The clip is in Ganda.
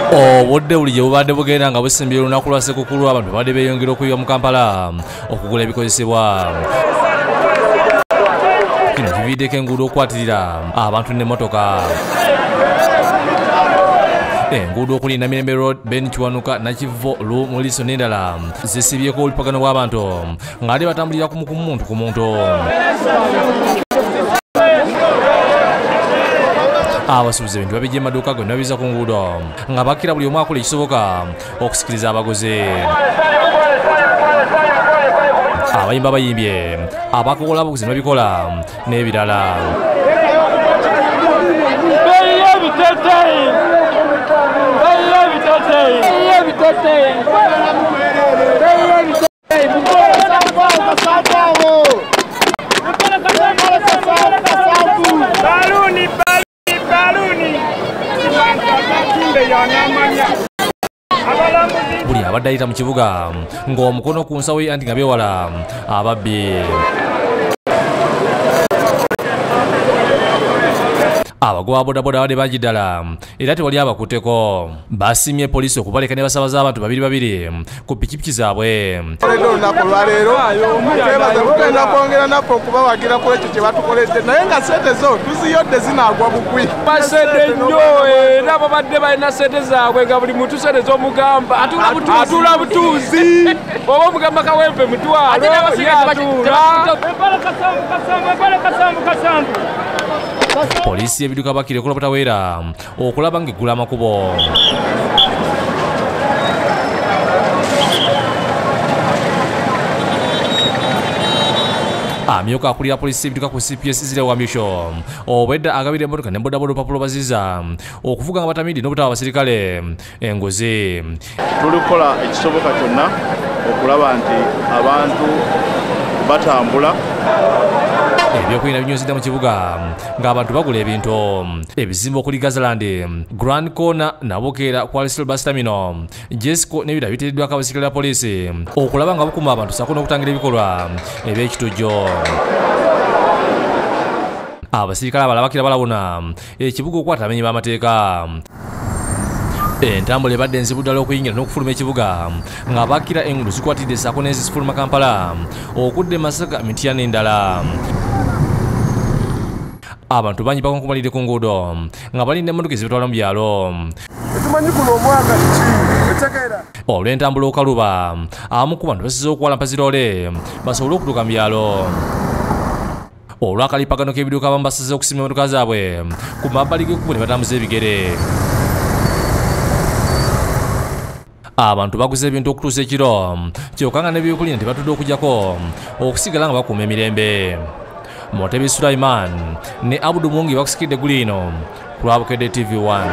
obudde buli gye bubadde bugenda nga busimbye olunaku lwa Ssekukkulu abantu badde beeyongera okuyiwa mu Kampala okugula ebikozesebwa. Kino kiviiddeko enguudo okukwatirira abantu n'emmotoka. Enguudo okuli Namirembe Road, Ben Kiwanuka, Nakivo, Muliso n'endala zisibyeko olupagano bw'abantu ng'ate batambulira kumu ku muntu ku muntu. Abasuubuzi ebintu babijja emaduuka gonna babiza ku nguudo nga bakkira buli omu akola ekisoboka okusikiriza abaguze. Abayimba bayimbye, abakola abaguzi babikola n'ebirala. Buli abadde ayita mu kibuga ng'omukono ku nsawo ye anti nga beewala ababbi. Abagoba bodaboda badde bangi ddala era tewali abakutteko. Basimye poliisi okubaleka ne basabaza abantu babiri ku pikipiki zaabwe. Olunaku lwaleero tugenda kwongera naffe okubawagira ku ekyo kye batukoledde naye nga sente zo tuziyodde zinaagwa bugwi. Basente nnyo era babadde balina sente zaabwe nga buli muntu sente z'omugamba atula butuuzi oba omugamba kawempe mutwalo Poliisi y'ebidduka bakiri ekola butaweera okulaba ng'eggula amakubo. Amyuka akulira poliisi y'ebidduka ku CPS Zile Wambisho obwedda agabira emmotoka ne bodaboda olupapulo baziza okuvuga nga batamidde n'obutaba abasirikale engozi. Tulikola ekisoboka kyonna okulaba nti abantu batambula. Ebyokulina binyuzidde mu kibuga ng'abantu bagula ebintu. Ebizimbe okuli Gazaland, Grand Corner, Nabukeera, Kwalisiro Bus Terminal, Jesco n'ebirala biteereddwako abasirikale ba poliisi okulaba nga bukuuma abantu ssaako n'okutangira ebikolwa eby'ekitujjo. Abasirikale abalala bakira balawuna ekibuga okukwata amenyi b'amateeka. Entambula ebadde nzibu ddala okuyingira n'okufuluma ekibuga nga bakkira enguudo zikwatidde ssaako n'ezifuluma Kampala okudde Masaka, Mityana n'endala. Abantu bangi bakonkomalidde ku nguudo nga balinda emmotoka ezibitwala mu byalo. Tetumanyi kuno omwaka kiki etegeera. Olw'entambula okaluba abamu ku bantu basize okuwalampa ziroole basobole okutuuka mu byalo. Olw'akalipagano k'ebidduka abamu basize okusimba emmotoka zaabwe ku mabbali g'ekkubo ne batambuza ebigere. Abantu baguze ebintu okutuusa ekiro kyokka nga n'ebyokulya tebatudde okugyako okusigala nga bakuuma emirembe. Motebi Sulaiman ne Abdu Mungi bakusikidde gulino ku Lwabukedde TV1.